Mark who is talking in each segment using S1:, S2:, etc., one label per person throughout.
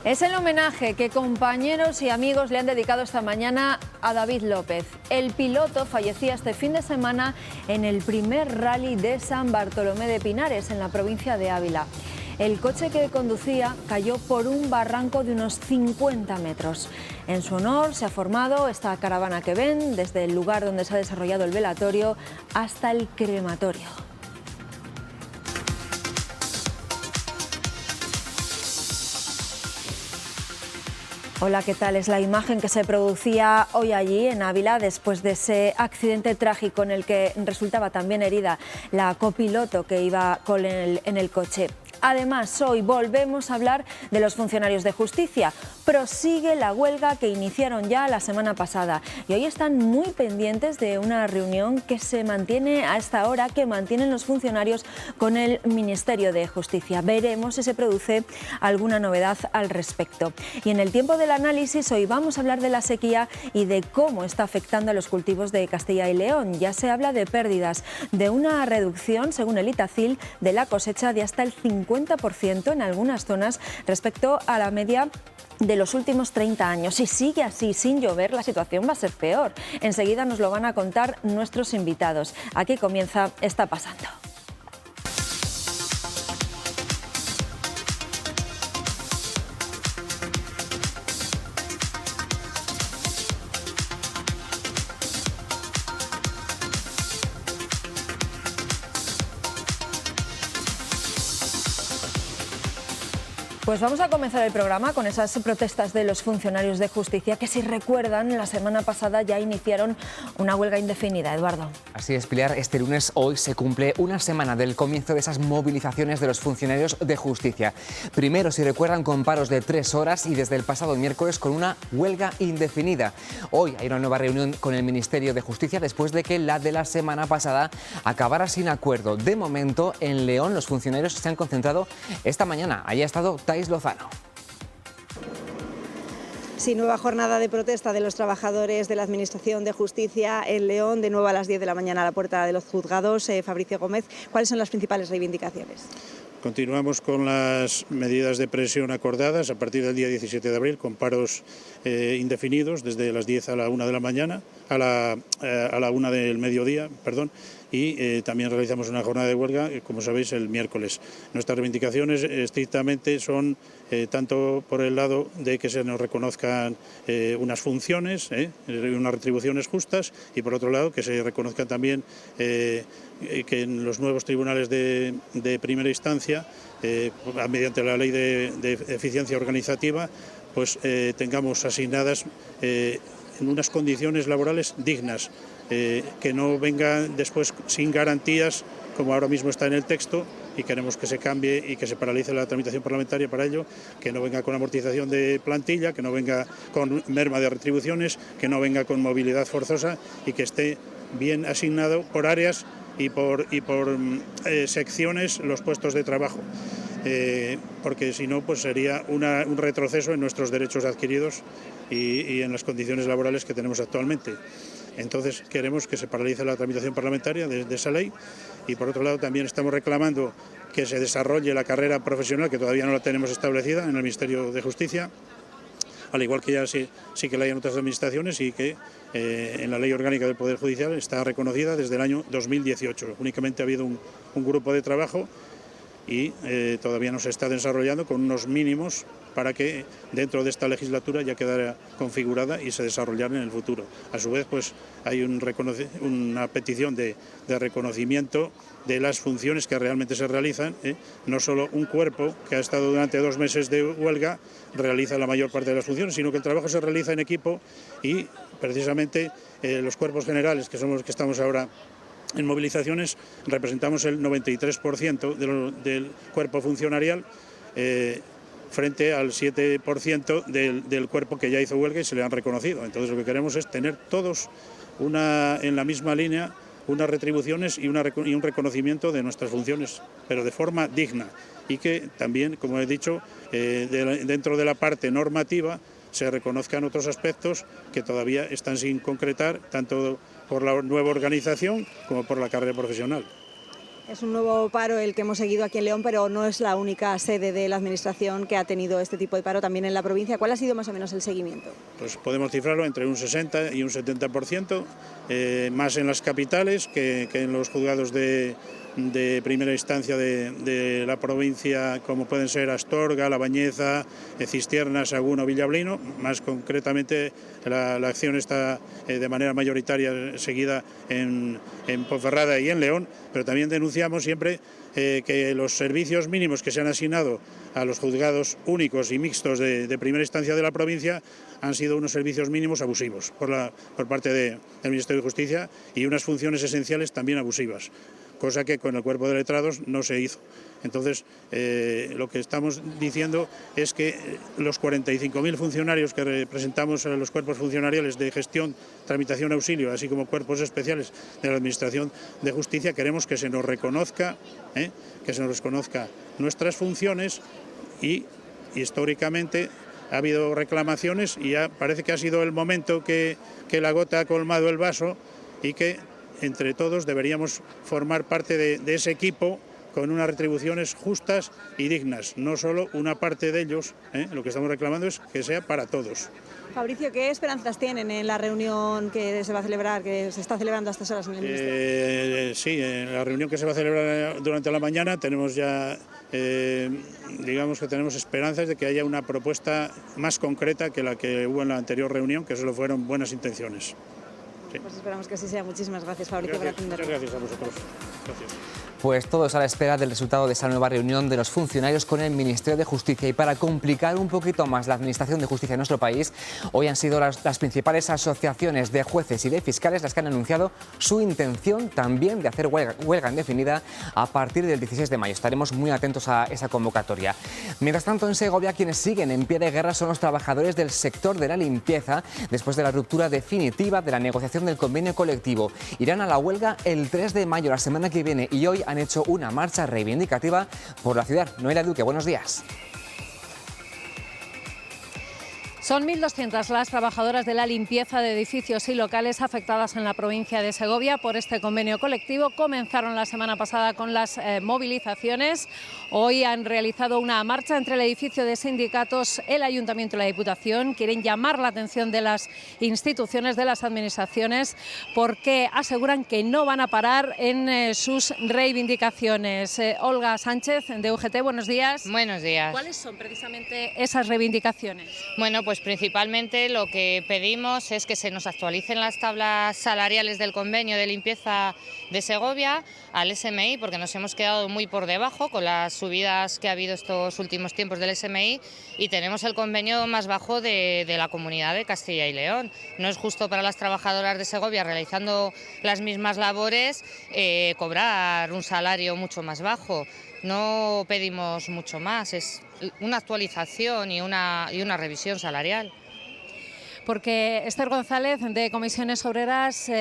S1: Es el homenaje que compañeros y amigos le han dedicado esta mañana a David López. El piloto fallecía este fin de semana en el primer rally de San Bartolomé de Pinares, en la provincia de Ávila. El coche que conducía cayó por un barranco de unos 50 metros. En su honor se ha formado esta caravana que ven, desde el lugar donde se ha desarrollado el velatorio hasta el crematorio. Hola, ¿qué tal? Es la imagen que se producía hoy allí en Ávila después de ese accidente trágico en el que resultaba también herida la copiloto que iba en el coche. Además, hoy volvemos a hablar de los funcionarios de justicia. Prosigue la huelga que iniciaron ya la semana pasada y hoy están muy pendientes de una reunión que se mantiene a esta hora, que mantienen los funcionarios con el Ministerio de Justicia. Veremos si se produce alguna novedad al respecto. Y en el tiempo del análisis, hoy vamos a hablar de la sequía y de cómo está afectando a los cultivos de Castilla y León. Ya se habla de pérdidas, de una reducción, según el Itacil, de la cosecha de hasta el 50% en algunas zonas respecto a la media de los últimos 30 años. Si sigue así, sin llover, la situación va a ser peor. Enseguida nos lo van a contar nuestros invitados. Aquí comienza Está Pasando. Pues vamos a comenzar el programa con esas protestas de los funcionarios de justicia que, si recuerdan, la semana pasada ya iniciaron una huelga indefinida. Eduardo.
S2: Así es, Pilar. Este lunes, hoy, se cumple una semana del comienzo de esas movilizaciones de los funcionarios de justicia. Primero, si recuerdan, con paros de 3 horas y desde el pasado miércoles con una huelga indefinida. Hoy hay una nueva reunión con el Ministerio de Justicia después de que la de la semana pasada acabara sin acuerdo. De momento, en León, los funcionarios se han concentrado esta mañana. Allí ha estado Lozano.
S3: Sí, nueva jornada de protesta de los trabajadores de la Administración de Justicia en León, de nuevo a las 10 de la mañana a la puerta de los juzgados. Fabricio Gómez, ¿cuáles son las principales reivindicaciones?
S4: Continuamos con las medidas de presión acordadas a partir del día 17 de abril, con paros indefinidos desde las 10 a la 1 de la mañana, a la 1 del mediodía, perdón. Y también realizamos una jornada de huelga, como sabéis, el miércoles. Nuestras reivindicaciones estrictamente son tanto por el lado de que se nos reconozcan unas funciones, unas retribuciones justas, y por otro lado que se reconozcan también que en los nuevos tribunales de primera instancia, mediante la ley de eficiencia organizativa, pues tengamos asignadas en unas condiciones laborales dignas. Que no venga después sin garantías, como ahora mismo está en el texto, y queremos que se cambie y que se paralice la tramitación parlamentaria para ello, que no venga con amortización de plantilla, que no venga con merma de retribuciones, que no venga con movilidad forzosa y que esté bien asignado por áreas y por secciones los puestos de trabajo. Porque si no, pues sería un retroceso en nuestros derechos adquiridos y en las condiciones laborales que tenemos actualmente. Entonces queremos que se paralice la tramitación parlamentaria de esa ley, y por otro lado también estamos reclamando que se desarrolle la carrera profesional, que todavía no la tenemos establecida en el Ministerio de Justicia, al igual que ya sí que la hay en otras administraciones, y que en la Ley Orgánica del Poder Judicial está reconocida desde el año 2018. Únicamente ha habido un grupo de trabajo y todavía no se está desarrollando con unos mínimos para que dentro de esta legislatura ya quedara configurada y se desarrollara en el futuro. A su vez, pues hay una petición de reconocimiento de las funciones que realmente se realizan. No solo un cuerpo que ha estado durante 2 meses de huelga realiza la mayor parte de las funciones, sino que el trabajo se realiza en equipo, y precisamente los cuerpos generales, que somos los que estamos ahora en movilizaciones, representamos el 93% del cuerpo funcionarial, frente al 7% del cuerpo que ya hizo huelga y se le han reconocido. Entonces lo que queremos es tener todos en la misma línea unas retribuciones y un reconocimiento de nuestras funciones, pero de forma digna, y que también, como he dicho, dentro de la parte normativa se reconozcan otros aspectos que todavía están sin concretar, tanto por la nueva organización como por la carrera profesional.
S3: Es un nuevo paro el que hemos seguido aquí en León, pero no es la única sede de la Administración que ha tenido este tipo de paro también en la provincia. ¿Cuál ha sido más o menos el seguimiento?
S4: Pues podemos cifrarlo entre un 60 y un 70%, más en las capitales que en los juzgados de primera instancia de la provincia, como pueden ser Astorga, La Bañeza, Cistierna, Saguno, Villablino. Más concretamente, la acción está de manera mayoritaria seguida en Ponferrada y en León, pero también denunciamos siempre que los servicios mínimos que se han asignado a los juzgados únicos y mixtos de primera instancia de la provincia han sido unos servicios mínimos abusivos por parte del Ministerio de Justicia, y unas funciones esenciales también abusivas, cosa que con el cuerpo de letrados no se hizo. Entonces, lo que estamos diciendo es que los 45.000 funcionarios que representamos a los cuerpos funcionariales de gestión, tramitación, auxilio, así como cuerpos especiales de la Administración de Justicia, queremos que se nos reconozca nuestras funciones, y históricamente ha habido reclamaciones y ya parece que ha sido el momento que la gota ha colmado el vaso, y que entre todos deberíamos formar parte de ese equipo con unas retribuciones justas y dignas, no solo una parte de ellos. Lo que estamos reclamando es que sea para todos.
S3: Fabricio, ¿qué esperanzas tienen en la reunión que se va a celebrar, que se está celebrando a estas horas en el Ministerio?
S4: Sí, en la reunión que se va a celebrar durante la mañana tenemos ya, digamos que tenemos esperanzas de que haya una propuesta más concreta que la que hubo en la anterior reunión, que solo fueron buenas intenciones. Sí.
S3: Pues esperamos que así sea. Muchísimas gracias, Fabricio, por atendernos.
S4: Muchas gracias a vosotros. Gracias.
S2: Pues todos a la espera del resultado de esa nueva reunión de los funcionarios con el Ministerio de Justicia. Y para complicar un poquito más la Administración de Justicia en nuestro país, hoy han sido las principales asociaciones de jueces y de fiscales las que han anunciado su intención también de hacer huelga indefinida a partir del 16 de mayo. Estaremos muy atentos a esa convocatoria. Mientras tanto, en Segovia, quienes siguen en pie de guerra son los trabajadores del sector de la limpieza, después de la ruptura definitiva de la negociación del convenio colectivo. Irán a la huelga el 3 de mayo, la semana que viene, y hoy han hecho una marcha reivindicativa por la ciudad. Noelia Duque, buenos días.
S5: Son 1.200 las trabajadoras de la limpieza de edificios y locales afectadas en la provincia de Segovia por este convenio colectivo. Comenzaron la semana pasada con las movilizaciones. Hoy han realizado una marcha entre el edificio de sindicatos, el Ayuntamiento y la Diputación. Quieren llamar la atención de las instituciones, de las administraciones, porque aseguran que no van a parar en sus reivindicaciones. Olga Sánchez, de UGT, buenos días.
S6: Buenos días.
S5: ¿Cuáles son precisamente esas reivindicaciones?
S6: Bueno, pues principalmente lo que pedimos es que se nos actualicen las tablas salariales del convenio de limpieza de Segovia al SMI, porque nos hemos quedado muy por debajo con las subidas que ha habido estos últimos tiempos del SMI, y tenemos el convenio más bajo de la comunidad de Castilla y León. No es justo para las trabajadoras de Segovia, realizando las mismas labores, cobrar un salario mucho más bajo. No pedimos mucho más, es una actualización y una revisión salarial.
S5: Porque Esther González, de Comisiones Obreras,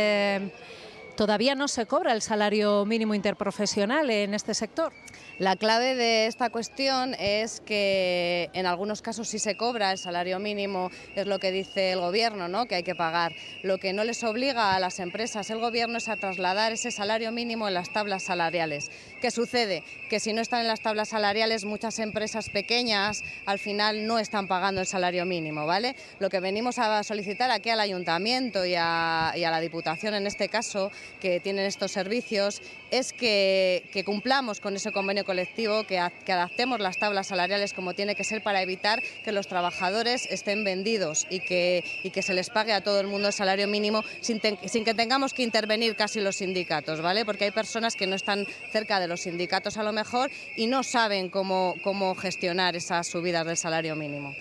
S5: todavía no se cobra el salario mínimo interprofesional en este sector.
S7: La clave de esta cuestión es que en algunos casos sí se cobra el salario mínimo, es lo que dice el Gobierno, ¿no?, que hay que pagar. Lo que no les obliga a las empresas, el Gobierno, es a trasladar ese salario mínimo en las tablas salariales. ¿Qué sucede? Que si no están en las tablas salariales, muchas empresas pequeñas al final no están pagando el salario mínimo, ¿vale? Lo que venimos a solicitar aquí al Ayuntamiento y a la Diputación, en este caso, que tienen estos servicios, es que cumplamos con ese convenio colectivo, que adaptemos las tablas salariales como tiene que ser, para evitar que los trabajadores estén vendidos y que se les pague a todo el mundo el salario mínimo sin que tengamos que intervenir casi los sindicatos, ¿vale? Porque hay personas que no están cerca de los sindicatos a lo mejor y no saben cómo gestionar esas subidas del salario mínimo.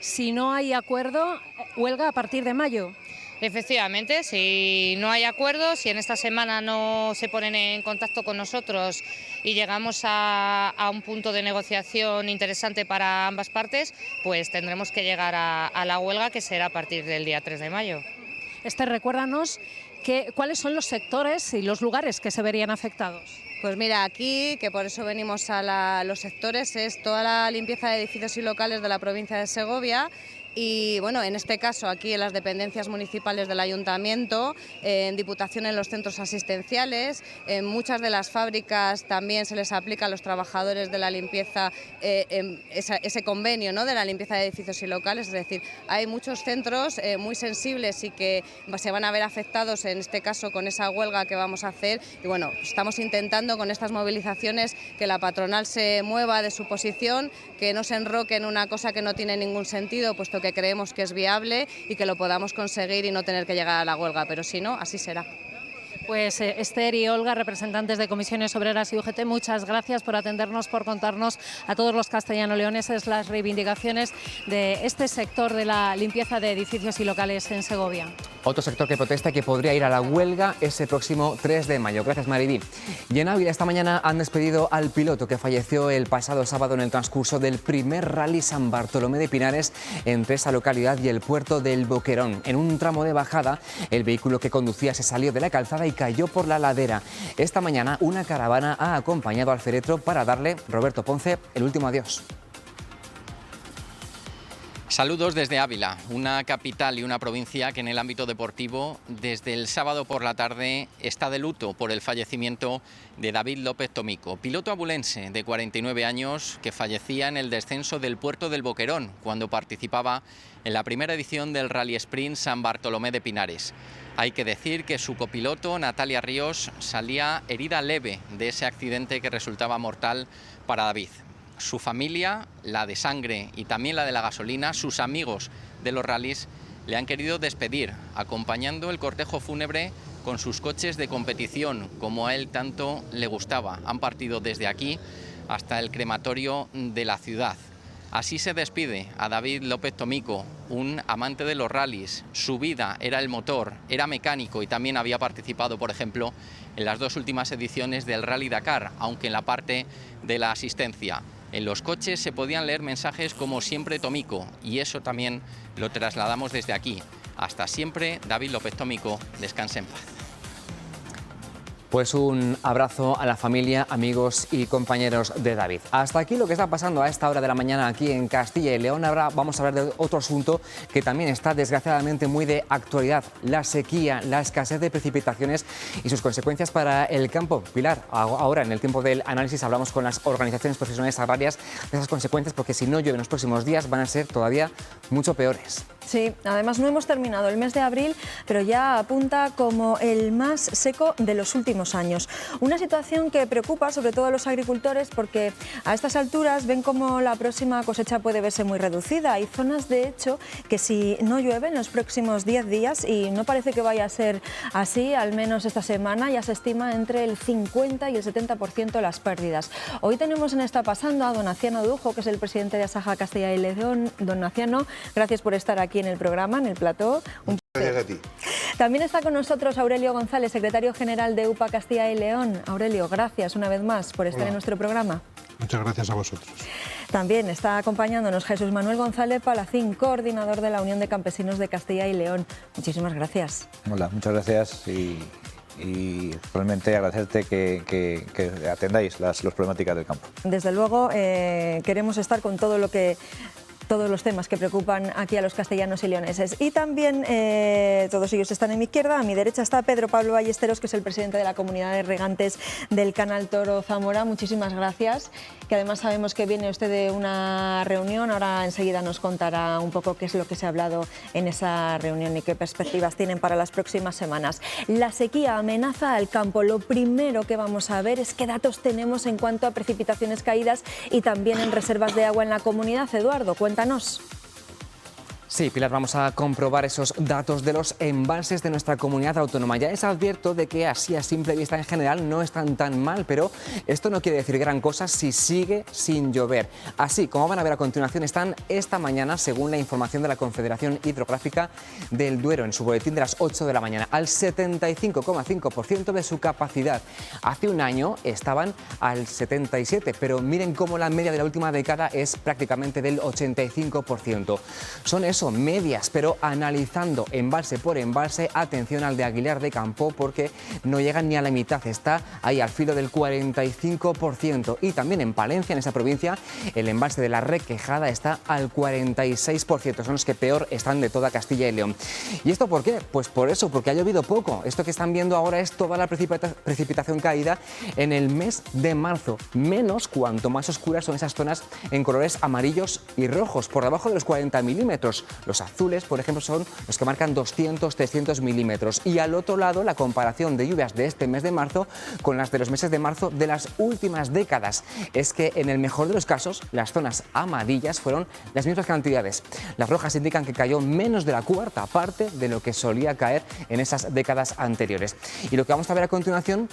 S5: Si no hay acuerdo, huelga a partir de mayo.
S6: Efectivamente, si no hay acuerdo, si en esta semana no se ponen en contacto con nosotros y llegamos a un punto de negociación interesante para ambas partes, pues tendremos que llegar a la huelga, que será a partir del día 3 de mayo.
S5: Esther, recuérdanos cuáles son los sectores y los lugares que se verían afectados.
S7: Pues mira, aquí, que por eso venimos a los sectores, es toda la limpieza de edificios y locales de la provincia de Segovia, Y bueno, en este caso aquí en las dependencias municipales del Ayuntamiento, en Diputación en los centros asistenciales, en muchas de las fábricas también se les aplica a los trabajadores de la limpieza ese convenio, ¿no?, de la limpieza de edificios y locales. Es decir, hay muchos centros muy sensibles y que se van a ver afectados en este caso con esa huelga que vamos a hacer. Y bueno, estamos intentando con estas movilizaciones que la patronal se mueva de su posición, que no se enroque en una cosa que no tiene ningún sentido, puesto que creemos que es viable y que lo podamos conseguir y no tener que llegar a la huelga, pero si no, así será.
S5: Pues Esther y Olga, representantes de Comisiones Obreras y UGT, muchas gracias por atendernos, por contarnos a todos los castellano-leoneses las reivindicaciones de este sector de la limpieza de edificios y locales en Segovia.
S2: Otro sector que protesta y que podría ir a la huelga ese próximo 3 de mayo. Gracias, Mariví. Y en Ávila esta mañana han despedido al piloto que falleció el pasado sábado en el transcurso del primer Rally San Bartolomé de Pinares entre esa localidad y el puerto del Boquerón. En un tramo de bajada, el vehículo que conducía se salió de la calzada y cayó por la ladera. Esta mañana una caravana ha acompañado al féretro para darle, Roberto Ponce, el último adiós.
S8: Saludos desde Ávila, una capital y una provincia que en el ámbito deportivo desde el sábado por la tarde está de luto por el fallecimiento de David López Tomico, piloto abulense de 49 años que fallecía en el descenso del puerto del Boquerón cuando participaba en la primera edición del Rally Sprint San Bartolomé de Pinares. Hay que decir que su copiloto, Natalia Ríos, salía herida leve de ese accidente que resultaba mortal para David. Su familia, la de sangre y también la de la gasolina, sus amigos de los rallies, le han querido despedir, acompañando el cortejo fúnebre con sus coches de competición, como a él tanto le gustaba. Han partido desde aquí hasta el crematorio de la ciudad. Así se despide a David López Tomico, un amante de los rallies. Su vida era el motor, era mecánico y también había participado, por ejemplo, en las 2 últimas ediciones del Rally Dakar, aunque en la parte de la asistencia. En los coches se podían leer mensajes como "Siempre Tomico", y eso también lo trasladamos desde aquí. Hasta siempre, David López Tomico, descanse en paz.
S2: Pues un abrazo a la familia, amigos y compañeros de David. Hasta aquí lo que está pasando a esta hora de la mañana aquí en Castilla y León. Ahora vamos a hablar de otro asunto que también está desgraciadamente muy de actualidad: la sequía, la escasez de precipitaciones y sus consecuencias para el campo. Pilar, ahora en el tiempo del análisis hablamos con las organizaciones profesionales agrarias de esas consecuencias, porque si no llueve en los próximos días van a ser todavía mucho peores.
S1: Sí, además no hemos terminado el mes de abril, pero ya apunta como el más seco de los últimos años. Una situación que preocupa sobre todo a los agricultores, porque a estas alturas ven como la próxima cosecha puede verse muy reducida. Hay zonas, de hecho, que si no llueve en los próximos 10 días, y no parece que vaya a ser así, al menos esta semana, ya se estima entre el 50 y el 70% las pérdidas. Hoy tenemos en Está Pasando a don Naciano Dujo, que es el presidente de Asaja Castilla y León. Don Naciano, gracias por estar aquí en el programa, en el plató.
S9: Gracias a ti.
S1: También está con nosotros Aurelio González, secretario general de UPA Castilla y León. Aurelio, gracias una vez más por estar en nuestro programa.
S9: Muchas gracias a vosotros.
S1: También está acompañándonos Jesús Manuel González Palacín, coordinador de la Unión de Campesinos de Castilla y León. Muchísimas gracias.
S10: Hola, muchas gracias y realmente agradecerte que atendáis las problemáticas del campo.
S1: Desde luego queremos estar con todos los temas que preocupan aquí a los castellanos y leoneses. Y también todos ellos están en mi izquierda. A mi derecha está Pedro Pablo Ballesteros, que es el presidente de la Comunidad de Regantes del Canal Toro Zamora. Muchísimas gracias, que además sabemos que viene usted de una reunión. Ahora enseguida nos contará un poco qué es lo que se ha hablado en esa reunión y qué perspectivas tienen para las próximas semanas. La sequía amenaza al campo. Lo primero que vamos a ver es qué datos tenemos en cuanto a precipitaciones caídas y también en reservas de agua en la comunidad. Eduardo, cuéntanos.
S2: Sí, Pilar, vamos a comprobar esos datos de los embalses de nuestra comunidad autónoma. Ya les advierto de que así a simple vista en general no están tan mal, pero esto no quiere decir gran cosa si sigue sin llover. Así, como van a ver a continuación, están esta mañana, según la información de la Confederación Hidrográfica del Duero, en su boletín de las 8 de la mañana, al 75,5% de su capacidad. Hace un año estaban al 77%, pero miren cómo la media de la última década es prácticamente del 85%. Son eso, 5 medias, pero analizando embalse por embalse, atención al de Aguilar de Campo porque no llegan ni a la mitad, está ahí al filo del 45%. Y también en Palencia, en esa provincia, el embalse de la Requejada está al 46%, son los que peor están de toda Castilla y León. ¿Y esto por qué? Pues por eso, porque ha llovido poco. Esto que están viendo ahora es toda la precipitación caída en el mes de marzo, menos cuanto más oscuras son esas zonas en colores amarillos y rojos, por debajo de los 40 milímetros. Los azules, por ejemplo, son los que marcan 200, 300 milímetros. Y al otro lado, la comparación de lluvias de este mes de marzo con las de los meses de marzo de las últimas décadas. Es que en el mejor de los casos, las zonas amarillas fueron las mismas cantidades. Las rojas indican que cayó menos de la cuarta parte de lo que solía caer en esas décadas anteriores. Y lo que vamos a ver a continuación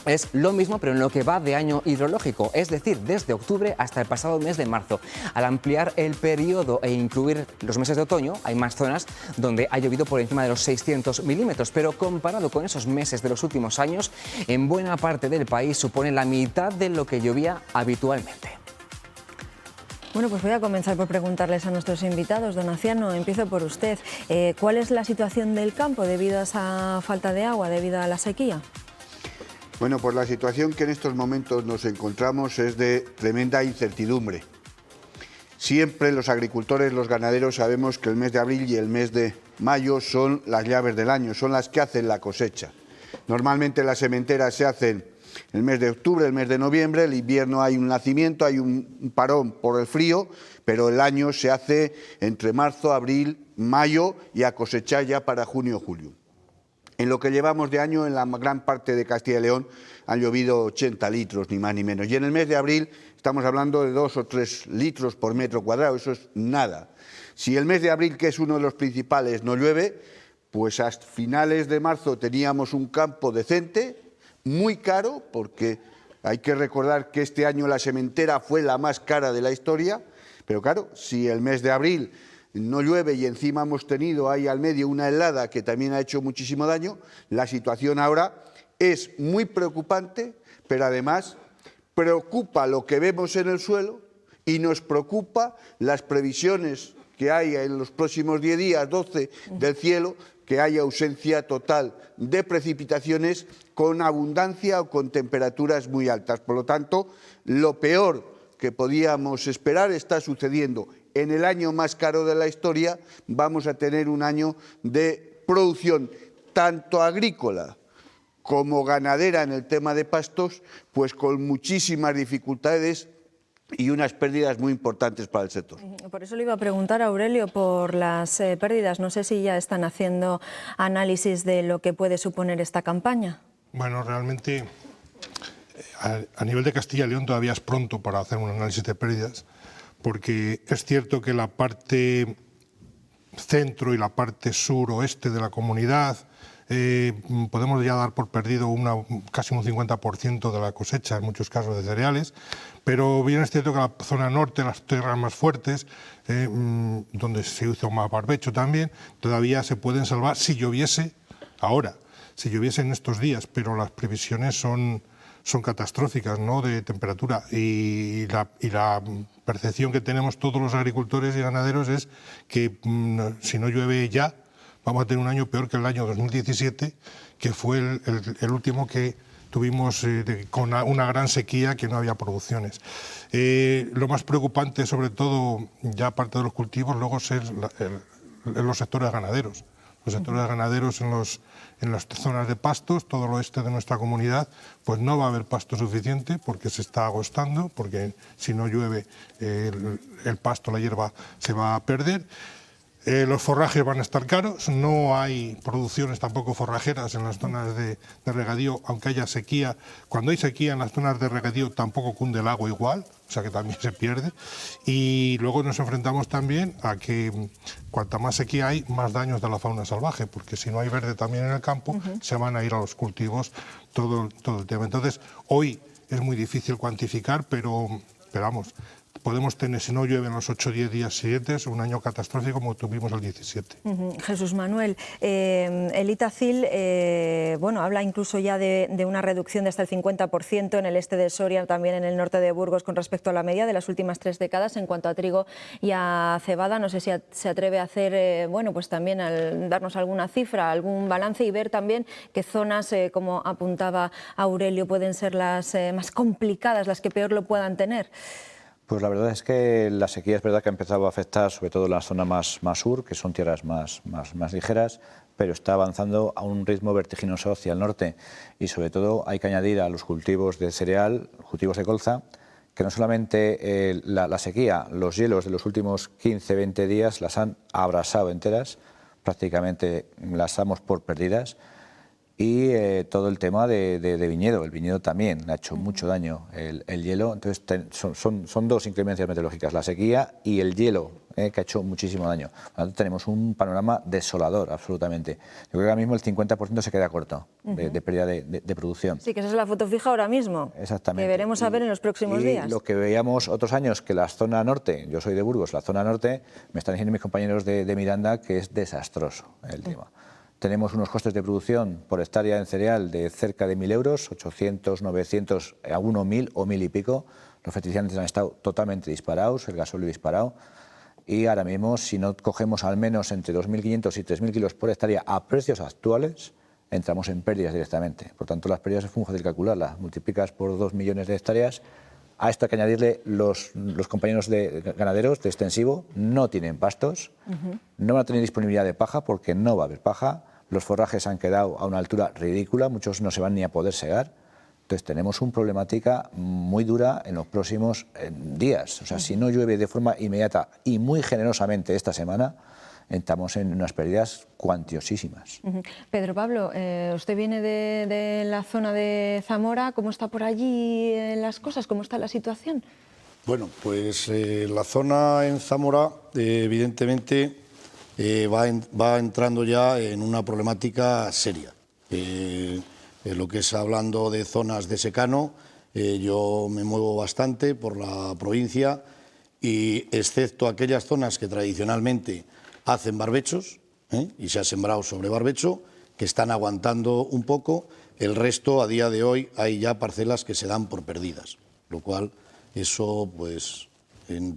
S2: es lo mismo, pero en lo que va de año hidrológico, es decir, desde octubre hasta el pasado mes de marzo. Al ampliar el periodo e incluir los meses de otoño, hay más zonas donde ha llovido por encima de los 600 milímetros, pero comparado con esos meses de los últimos años, en buena parte del país supone la mitad de lo que llovía habitualmente.
S1: Bueno, pues voy a comenzar por preguntarles a nuestros invitados. Don Aciano, empiezo por usted. ¿Cuál es la situación del campo debido a esa falta de agua, debido a la sequía?
S11: Bueno, pues la situación que en estos momentos nos encontramos es de tremenda incertidumbre. Siempre los agricultores, los ganaderos sabemos que el mes de abril y el mes de mayo son las llaves del año, son las que hacen la cosecha. Normalmente las sementeras se hacen el mes de octubre, el mes de noviembre, el invierno hay un nacimiento, hay un parón por el frío, pero el año se hace entre marzo, abril, mayo y a cosechar ya para junio, julio. En lo que llevamos de año, en la gran parte de Castilla y León, han llovido 80 litros, ni más ni menos. Y en el mes de abril estamos hablando de 2 o 3 litros por metro cuadrado, eso es nada. Si el mes de abril, que es uno de los principales, no llueve, pues hasta finales de marzo teníamos un campo decente, muy caro, porque hay que recordar que este año la sementera fue la más cara de la historia, pero claro, si el mes de abril no llueve y encima hemos tenido ahí al medio una helada que también ha hecho muchísimo daño, la situación ahora es muy preocupante, pero además preocupa lo que vemos en el suelo y nos preocupa las previsiones que hay en los próximos 10 días, 12 del cielo, que haya ausencia total de precipitaciones con abundancia o con temperaturas muy altas. Por lo tanto, lo peor que podíamos esperar está sucediendo. En el año más caro de la historia vamos a tener un año de producción tanto agrícola como ganadera en el tema de pastos, pues con muchísimas dificultades y unas pérdidas muy importantes para el sector.
S1: Por eso le iba a preguntar a Aurelio por las pérdidas. No sé si ya están haciendo análisis de lo que puede suponer esta campaña.
S9: Bueno, realmente a nivel de Castilla y León todavía es pronto para hacer un análisis de pérdidas, porque es cierto que la parte centro y la parte sur-oeste de la comunidad podemos ya dar por perdido casi un 50% de la cosecha, en muchos casos de cereales, pero bien es cierto que la zona norte, las tierras más fuertes, donde se hizo más barbecho también, todavía se pueden salvar si lloviese ahora, si lloviese en estos días, pero las previsiones son catastróficas, ¿no?, de temperatura, y la percepción que tenemos todos los agricultores y ganaderos es que si no llueve ya, vamos a tener un año peor que el año 2017, que fue el último que tuvimos con una gran sequía, que no había producciones. Lo más preocupante, sobre todo, ya aparte de los cultivos, luego es los sectores ganaderos. Los sectores ganaderos en las zonas de pastos, todo el oeste de nuestra comunidad, pues no va a haber pasto suficiente porque se está agostando, porque si no llueve el pasto, la hierba, se va a perder. Los forrajes van a estar caros, no hay producciones tampoco forrajeras en las zonas de regadío, aunque haya sequía. Cuando hay sequía en las zonas de regadío tampoco cunde el agua igual, o sea que también se pierde. Y luego nos enfrentamos también a que cuanta más sequía hay, más daños de la fauna salvaje, porque si no hay verde también en el campo, se van a ir a los cultivos todo el tema. Entonces, hoy es muy difícil cuantificar, pero vamos, podemos tener, si no llueve en los 8 o 10 días siguientes, un año catastrófico como tuvimos el 17.
S1: Jesús Manuel, el Itacil bueno, habla incluso ya de una reducción de hasta el 50% en el este de Soria, también en el norte de Burgos, con respecto a la media de las últimas 3 décadas en cuanto a trigo y a cebada. No sé si se atreve a hacer, bueno, pues también darnos alguna cifra, algún balance y ver también qué zonas, como apuntaba Aurelio, pueden ser las más complicadas, las que peor lo puedan tener.
S10: Pues la verdad es que la sequía es verdad que ha empezado a afectar sobre todo la zona más sur, que son tierras más ligeras, pero está avanzando a un ritmo vertiginoso hacia el norte. Y sobre todo hay que añadir a los cultivos de cereal, cultivos de colza, que no solamente la sequía, los hielos de los últimos 15-20 días las han abrasado enteras, prácticamente las damos por perdidas. Y todo el tema de viñedo, el viñedo también le ha hecho mucho daño el hielo. Entonces son dos inclemencias meteorológicas, la sequía y el hielo, que ha hecho muchísimo daño. Tenemos un panorama desolador, absolutamente. Yo creo que ahora mismo el 50% se queda corto de pérdida de producción.
S1: Sí, que esa es la foto fija ahora mismo.
S10: Exactamente.
S1: Que veremos a ver en los próximos días.
S10: Lo que veíamos otros años, que la zona norte, yo soy de Burgos, la zona norte, me están diciendo mis compañeros de Miranda que es desastroso el tema. Tenemos unos costes de producción por hectárea en cereal de cerca de 1.000 euros, 800, 900, a 1.000 o 1.000 y pico. Los fertilizantes han estado totalmente disparados, el gasóleo disparado. Y ahora mismo, si no cogemos al menos entre 2.500 y 3.000 kilos por hectárea a precios actuales, entramos en pérdidas directamente. Por tanto, las pérdidas es muy fácil calcularlas. Multiplicas por 2 millones de hectáreas. A esto hay que añadirle los compañeros ganaderos de extensivo no tienen pastos, no van a tener disponibilidad de paja porque no va a haber paja, los forrajes han quedado a una altura ridícula, muchos no se van ni a poder segar. Entonces tenemos una problemática muy dura en los próximos días. O sea, si no llueve de forma inmediata y muy generosamente esta semana, entramos en unas pérdidas cuantiosísimas.
S1: Pedro Pablo, usted viene de la zona de Zamora. ¿Cómo está por allí las cosas? ¿Cómo está la situación?
S12: Bueno, pues la zona en Zamora evidentemente va entrando ya en una problemática seria. Lo que es hablando de zonas de secano, yo me muevo bastante por la provincia y excepto aquellas zonas que tradicionalmente hacen barbechos, y se ha sembrado sobre barbecho, que están aguantando un poco. El resto, a día de hoy, hay ya parcelas que se dan por perdidas, lo cual eso, pues,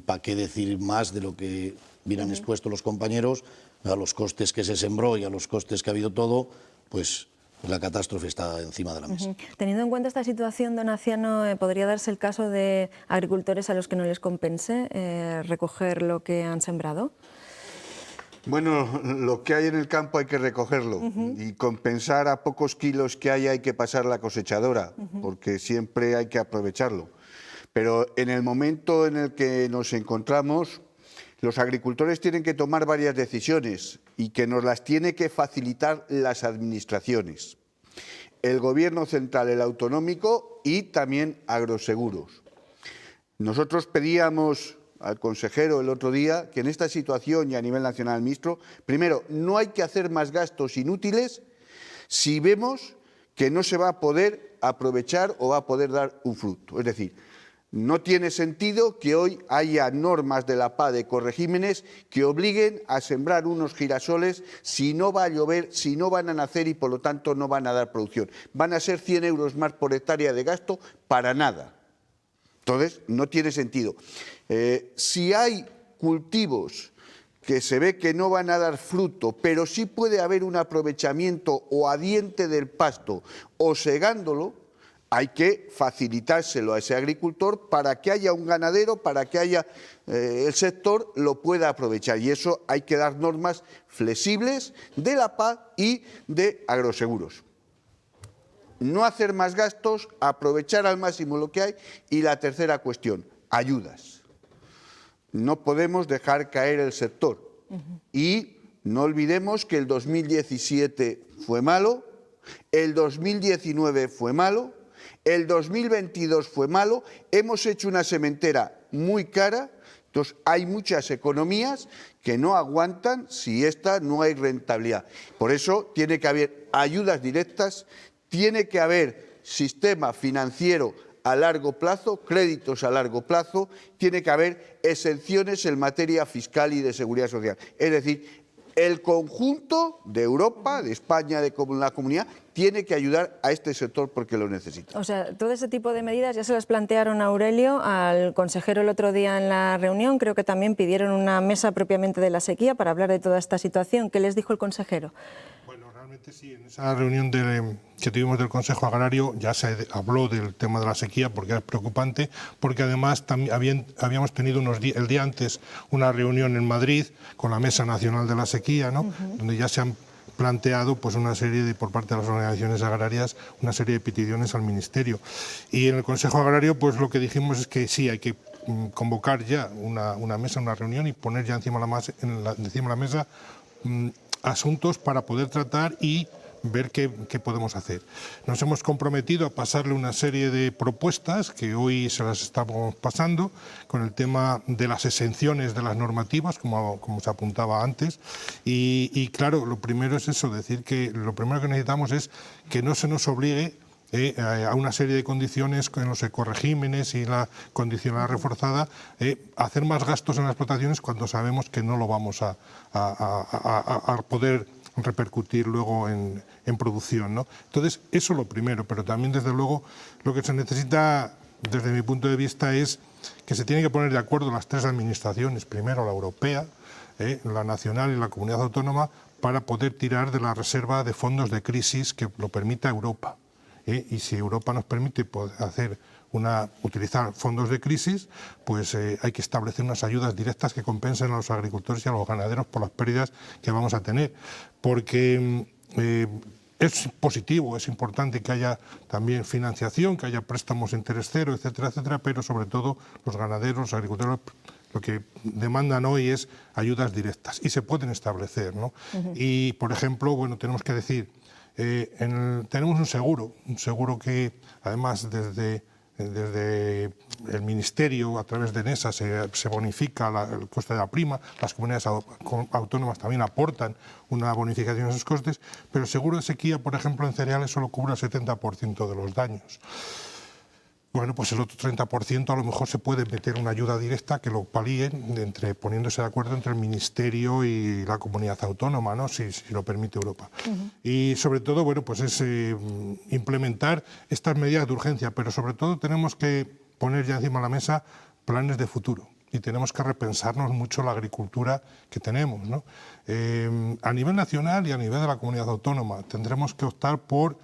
S12: ¿para qué decir más de lo que vienen expuestos los compañeros? A los costes que se sembró y a los costes que ha habido todo, pues la catástrofe está encima de la mesa.
S1: Teniendo en cuenta esta situación, don Aciano, ¿podría darse el caso de agricultores a los que no les compense recoger lo que han sembrado?
S11: Bueno, lo que hay en el campo hay que recogerlo y compensar a pocos kilos que hay que pasar la cosechadora, porque siempre hay que aprovecharlo. Pero en el momento en el que nos encontramos, los agricultores tienen que tomar varias decisiones y que nos las tiene que facilitar las administraciones, el Gobierno central, el autonómico y también Agroseguros. Nosotros pedíamos al consejero el otro día que en esta situación y a nivel nacional, ministro, primero, no hay que hacer más gastos inútiles si vemos que no se va a poder aprovechar o va a poder dar un fruto. Es decir, no tiene sentido que hoy haya normas de la PA de corregímenes que obliguen a sembrar unos girasoles si no va a llover, si no van a nacer y por lo tanto no van a dar producción. Van a ser 100 euros más por hectárea de gasto para nada. Entonces, no tiene sentido. Si hay cultivos que se ve que no van a dar fruto, pero sí puede haber un aprovechamiento o a diente del pasto o segándolo, hay que facilitárselo a ese agricultor para que haya un ganadero, para que haya el sector lo pueda aprovechar. Y eso hay que dar normas flexibles de la PA y de Agroseguros. No hacer más gastos, aprovechar al máximo lo que hay. Y la tercera cuestión, ayudas. No podemos dejar caer el sector. Y no olvidemos que el 2017 fue malo, el 2019 fue malo, el 2022 fue malo, hemos hecho una sementera muy cara, entonces hay muchas economías que no aguantan si no hay rentabilidad. Por eso tiene que haber ayudas directas, tiene que haber sistema financiero a largo plazo, créditos a largo plazo, tiene que haber exenciones en materia fiscal y de seguridad social. Es decir, el conjunto de Europa, de España, de la comunidad, tiene que ayudar a este sector porque lo necesita.
S1: O sea, todo ese tipo de medidas ya se las plantearon a Aurelio, al consejero el otro día en la reunión. Creo que también pidieron una mesa propiamente de la sequía para hablar de toda esta situación. ¿Qué les dijo el consejero?
S9: Bueno, realmente sí, en esa reunión que tuvimos del Consejo Agrario ya se habló del tema de la sequía porque es preocupante, porque además habíamos tenido el día antes una reunión en Madrid con la Mesa Nacional de la Sequía, ¿no? Donde ya se han planteado pues una serie por parte de las organizaciones agrarias una serie de peticiones al Ministerio. Y en el Consejo Agrario pues lo que dijimos es que sí, hay que convocar ya una mesa, una reunión y poner ya encima de la mesa asuntos para poder tratar y ver qué podemos hacer. Nos hemos comprometido a pasarle una serie de propuestas que hoy se las estamos pasando con el tema de las exenciones de las normativas, como se apuntaba antes, y claro, lo primero es eso, decir que lo primero que necesitamos es que no se nos obligue a una serie de condiciones en los ecoregímenes y la condicionalidad reforzada, hacer más gastos en las explotaciones cuando sabemos que no lo vamos a poder repercutir luego en producción, ¿no? Entonces, eso es lo primero, pero también, desde luego, lo que se necesita, desde mi punto de vista, es que se tienen que poner de acuerdo las tres administraciones, primero la europea, la nacional y la comunidad autónoma, para poder tirar de la reserva de fondos de crisis que lo permita Europa. Y si Europa nos permite utilizar fondos de crisis, pues hay que establecer unas ayudas directas que compensen a los agricultores y a los ganaderos por las pérdidas que vamos a tener. Porque es positivo, es importante que haya también financiación, que haya préstamos de interés cero, etcétera, etcétera, pero sobre todo los ganaderos, los agricultores, lo que demandan hoy es ayudas directas y se pueden establecer, ¿no? Y, por ejemplo, bueno, tenemos que decir, tenemos un seguro que además desde el Ministerio, a través de NESA, se bonifica el coste de la prima, las comunidades autónomas también aportan una bonificación a esos costes, pero el seguro de sequía, por ejemplo, en cereales solo cubre el 70% de los daños. Bueno, pues el otro 30% a lo mejor se puede meter una ayuda directa que lo palíen, poniéndose de acuerdo entre el Ministerio y la comunidad autónoma, ¿no? Si lo permite Europa. Y sobre todo, bueno, pues es implementar estas medidas de urgencia, pero sobre todo tenemos que poner ya encima de la mesa planes de futuro y tenemos que repensarnos mucho la agricultura que tenemos, ¿no? A nivel nacional y a nivel de la comunidad autónoma tendremos que optar por,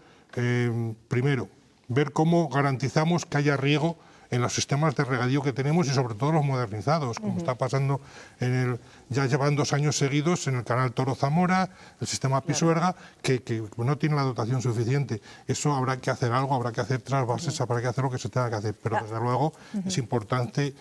S9: primero, ver cómo garantizamos que haya riego en los sistemas de regadío que tenemos y sobre todo los modernizados, como está pasando ya llevan 2 años seguidos en el canal Toro-Zamora, el sistema Pisuerga, que no tiene la dotación suficiente. Eso habrá que hacer algo, habrá que hacer trasvases, habrá que hacer lo que se tenga que hacer, pero desde luego es importante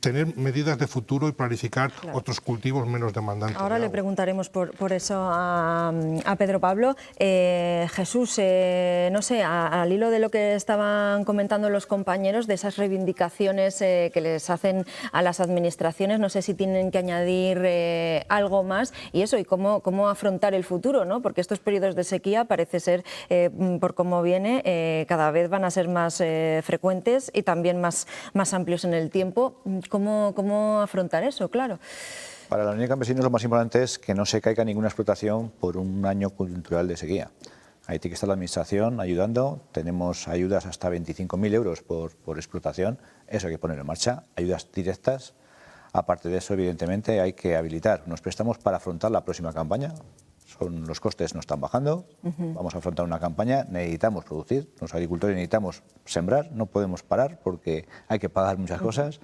S9: tener medidas de futuro y planificar otros cultivos menos demandantes.
S1: Ahora le preguntaremos por eso a Pedro Pablo. Jesús, no sé, al hilo de lo que estaban comentando los compañeros, de esas reivindicaciones que les hacen a las administraciones, no sé si tienen que añadir algo más y eso, y cómo afrontar el futuro, ¿no? Porque estos periodos de sequía parece ser, por cómo viene, cada vez van a ser más frecuentes y también más amplios en el tiempo. ¿Cómo afrontar eso? Claro.
S10: Para la Unión de Campesinos lo más importante es que no se caiga ninguna explotación por un año coyuntural de sequía. Ahí tiene que estar la Administración ayudando. Tenemos ayudas hasta 25.000 euros por explotación. Eso hay que poner en marcha. Ayudas directas. Aparte de eso, evidentemente, hay que habilitar unos préstamos para afrontar la próxima campaña. Los costes no están bajando, vamos a afrontar una campaña, necesitamos producir, los agricultores necesitamos sembrar, no podemos parar porque hay que pagar muchas cosas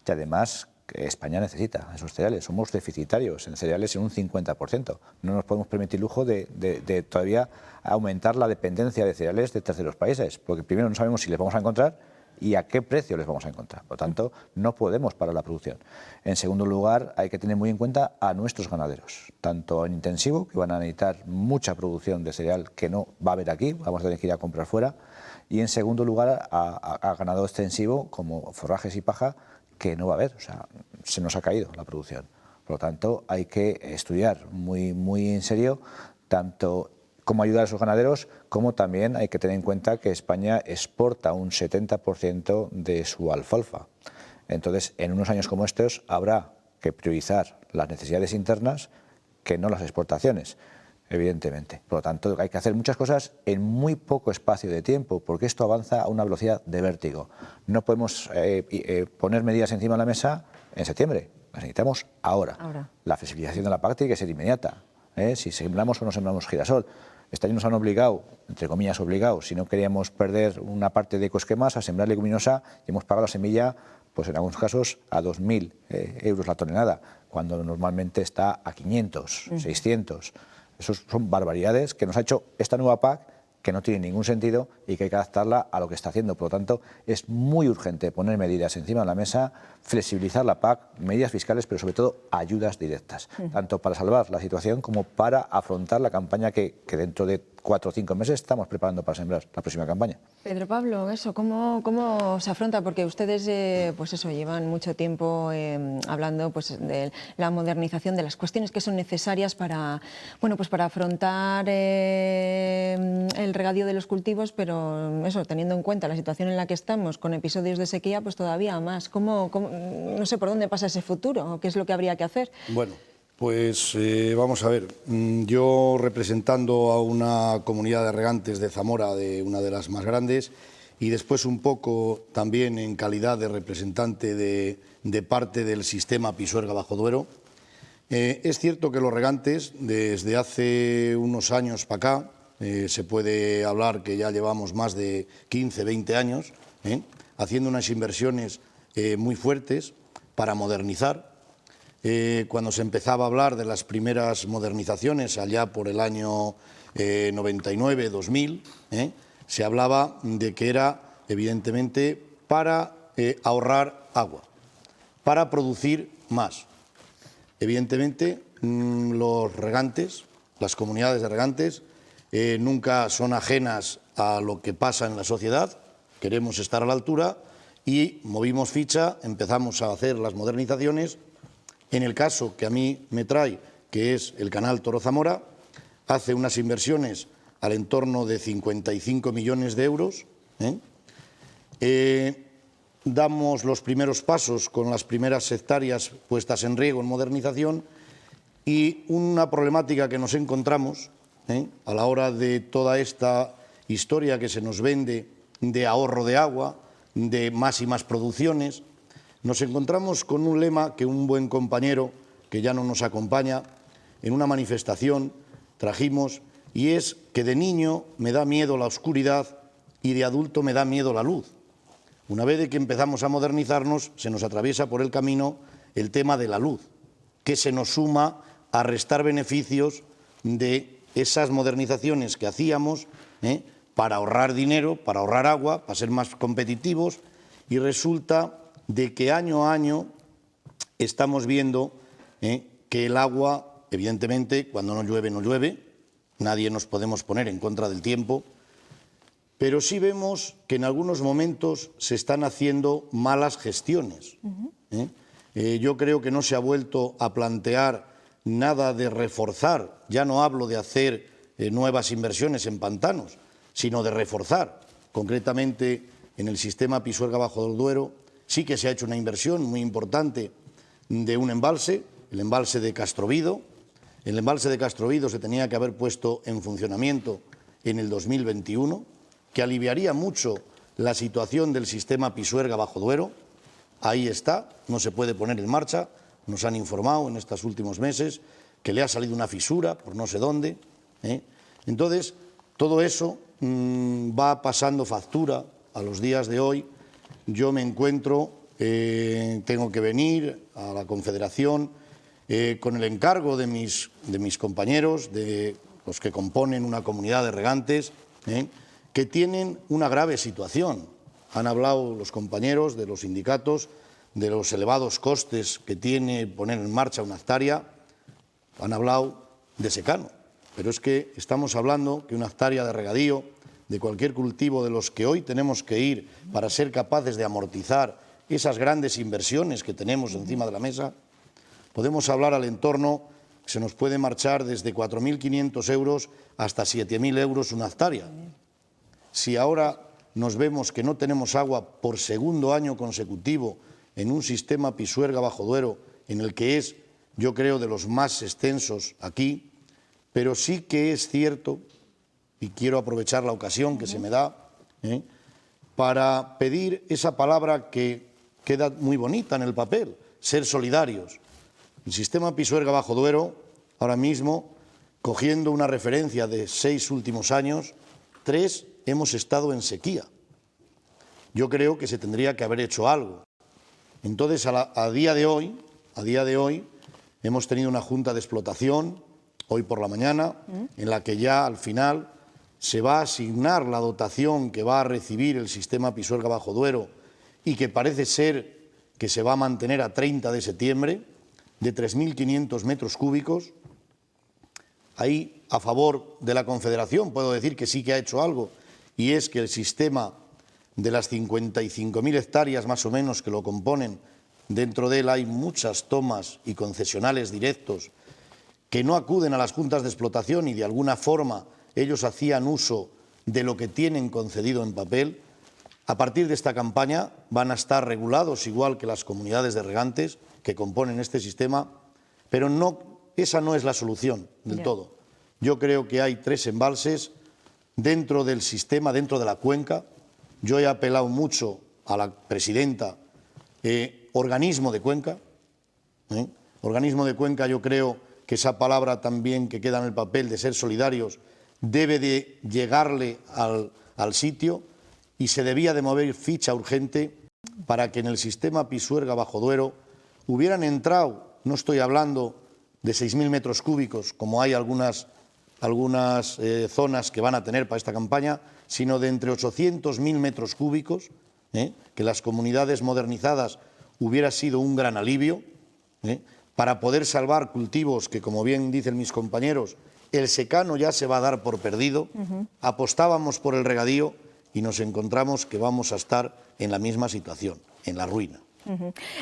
S10: y además España necesita esos cereales, somos deficitarios en cereales en un 50%, no nos podemos permitir el lujo de todavía aumentar la dependencia de cereales de terceros países, porque primero no sabemos si les vamos a encontrar y a qué precio les vamos a encontrar. Por lo tanto, no podemos parar la producción. En segundo lugar, hay que tener muy en cuenta a nuestros ganaderos, tanto en intensivo, que van a necesitar mucha producción de cereal que no va a haber aquí, vamos a tener que ir a comprar fuera, y en segundo lugar a ganado extensivo como forrajes y paja, que no va a haber, o sea, se nos ha caído la producción. Por lo tanto, hay que estudiar muy en serio tanto cómo ayudar a esos ganaderos, como también hay que tener en cuenta que España exporta un 70% de su alfalfa. Entonces, en unos años como estos habrá que priorizar las necesidades internas que no las exportaciones, evidentemente. Por lo tanto, hay que hacer muchas cosas en muy poco espacio de tiempo, porque esto avanza a una velocidad de vértigo. No podemos poner medidas encima de la mesa en septiembre, las necesitamos ahora. La flexibilización de la PAC tiene que ser inmediata. Si sembramos o no sembramos girasol. Este año nos han obligado, entre comillas obligado, si no queríamos perder una parte de ecoesquemas, a sembrar leguminosa y hemos pagado la semilla, pues en algunos casos a 2.000 euros la tonelada, cuando normalmente está a 500, 600. Esas son barbaridades que nos ha hecho esta nueva PAC, que no tiene ningún sentido y que hay que adaptarla a lo que está haciendo. Por lo tanto, es muy urgente poner medidas encima de la mesa, flexibilizar la PAC, medidas fiscales, pero sobre todo ayudas directas, tanto para salvar la situación como para afrontar la campaña que dentro de 4 o 5 meses estamos preparando para sembrar la próxima campaña.
S1: Pedro Pablo, eso, ¿cómo se afronta? Porque ustedes, pues eso, llevan mucho tiempo hablando, pues, de la modernización, de las cuestiones que son necesarias para, bueno, pues para afrontar el regadío de los cultivos, pero eso, teniendo en cuenta la situación en la que estamos, con episodios de sequía, pues todavía más. No sé por dónde pasa ese futuro, qué es lo que habría que hacer.
S12: Bueno, pues vamos a ver, yo representando a una comunidad de regantes de Zamora, de una de las más grandes, y después un poco también en calidad de representante de parte del sistema Pisuerga-Bajo Duero, es cierto que los regantes desde hace unos años para acá, se puede hablar que ya llevamos más de 15, 20 años, haciendo unas inversiones muy fuertes para modernizar. Cuando se empezaba a hablar de las primeras modernizaciones, allá por el año 99-2000, se hablaba de que era, evidentemente, para ahorrar agua, para producir más. Evidentemente, los regantes, las comunidades de regantes, nunca son ajenas a lo que pasa en la sociedad, queremos estar a la altura y movimos ficha, empezamos a hacer las modernizaciones. En el caso que a mí me trae, que es el canal Toro-Zamora, hace unas inversiones al entorno de 55 millones de euros. Damos los primeros pasos con las primeras hectáreas puestas en riego en modernización y una problemática que nos encontramos a la hora de toda esta historia que se nos vende de ahorro de agua, de más y más producciones. Nos encontramos con un lema que un buen compañero, que ya no nos acompaña, en una manifestación trajimos, y es que de niño me da miedo la oscuridad y de adulto me da miedo la luz. Una vez de que empezamos a modernizarnos, se nos atraviesa por el camino el tema de la luz, que se nos suma a restar beneficios de esas modernizaciones que hacíamos para ahorrar dinero, para ahorrar agua, para ser más competitivos, y resulta de que año a año estamos viendo que el agua, evidentemente, cuando no llueve, no llueve, nadie nos podemos poner en contra del tiempo, pero sí vemos que en algunos momentos se están haciendo malas gestiones. Yo creo que no se ha vuelto a plantear nada de reforzar, ya no hablo de hacer nuevas inversiones en pantanos, sino de reforzar, concretamente en el sistema Pisuerga-Bajo Duero. Sí que se ha hecho una inversión muy importante de un embalse, el embalse de Castrovido. El embalse de Castrovido se tenía que haber puesto en funcionamiento en el 2021, que aliviaría mucho la situación del sistema Pisuerga-Bajo Duero. Ahí está, no se puede poner en marcha. Nos han informado en estos últimos meses que le ha salido una fisura por no sé dónde. Entonces, todo eso va pasando factura a los días de hoy. Yo me encuentro, tengo que venir a la Confederación con el encargo de mis compañeros, de los que componen una comunidad de regantes, que tienen una grave situación. Han hablado los compañeros de los sindicatos de los elevados costes que tiene poner en marcha una hectárea, han hablado de secano, pero es que estamos hablando que una hectárea de regadío de cualquier cultivo de los que hoy tenemos que ir para ser capaces de amortizar esas grandes inversiones que tenemos encima de la mesa, podemos hablar al entorno se nos puede marchar desde 4.500 euros hasta 7.000 euros una hectárea. Si ahora nos vemos que no tenemos agua por segundo año consecutivo en un sistema Pisuerga-Bajo Duero, en el que es, yo creo, de los más extensos aquí, pero sí que es cierto, y quiero aprovechar la ocasión que se me da, para pedir esa palabra que queda muy bonita en el papel, ser solidarios. El sistema Pisuerga-Bajo Duero, ahora mismo, cogiendo una referencia de 6 últimos años, 3 hemos estado en sequía. Yo creo que se tendría que haber hecho algo. Entonces, a día de hoy, hemos tenido una junta de explotación, hoy por la mañana, en la que ya al final se va a asignar la dotación que va a recibir el sistema Pisuerga-Bajo Duero y que parece ser que se va a mantener a 30 de septiembre, de 3.500 metros cúbicos. Ahí, a favor de la Confederación, puedo decir que sí que ha hecho algo, y es que el sistema de las 55.000 hectáreas más o menos que lo componen, dentro de él hay muchas tomas y concesionales directos que no acuden a las juntas de explotación y de alguna forma ellos hacían uso de lo que tienen concedido en papel. A partir de esta campaña van a estar regulados igual que las comunidades de regantes que componen este sistema, pero esa no es la solución del todo. Yo creo que hay 3 embalses dentro del sistema, dentro de la cuenca. Yo he apelado mucho a la presidenta, organismo de cuenca. Organismo de cuenca, yo creo que esa palabra también que queda en el papel de ser solidarios debe de llegarle al sitio y se debía de mover ficha urgente para que en el sistema Pisuerga-Bajo Duero hubieran entrado, no estoy hablando de 6.000 metros cúbicos, como hay algunas zonas que van a tener para esta campaña, sino de entre 800.000 metros cúbicos, que las comunidades modernizadas hubiera sido un gran alivio, para poder salvar cultivos que, como bien dicen mis compañeros, el secano ya se va a dar por perdido. Apostábamos por el regadío y nos encontramos que vamos a estar en la misma situación, en la ruina.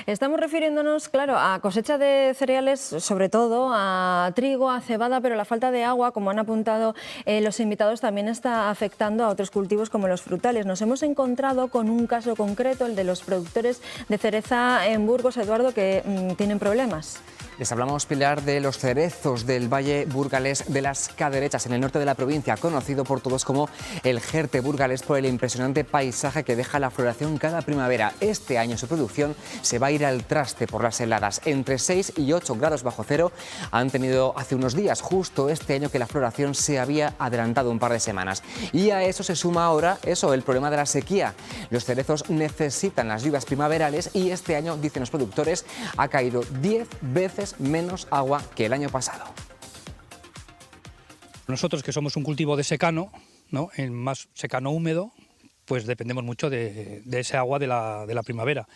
S1: Estamos refiriéndonos, claro, a cosecha de cereales, sobre todo a trigo, a cebada, pero la falta de agua, como han apuntado los invitados, también está afectando a otros cultivos como los frutales. Nos hemos encontrado con un caso concreto, el de los productores de cereza en Burgos, Eduardo, que tienen problemas.
S2: Les hablamos, Pilar, de los cerezos del Valle Burgalés de las Caderechas, en el norte de la provincia, conocido por todos como el Jerte Burgalés por el impresionante paisaje que deja la floración cada primavera. Este año su producción se va a ir al traste por las heladas. Entre 6 y 8 grados bajo cero han tenido hace unos días, justo este año que la floración se había adelantado un par de semanas. Y a eso se suma ahora el problema de la sequía. Los cerezos necesitan las lluvias primaverales y este año, dicen los productores, ha caído 10 veces menos agua que el año pasado.
S13: Nosotros, que somos un cultivo de secano, ¿no?, el más secano húmedo, pues dependemos mucho de ese agua de la primavera.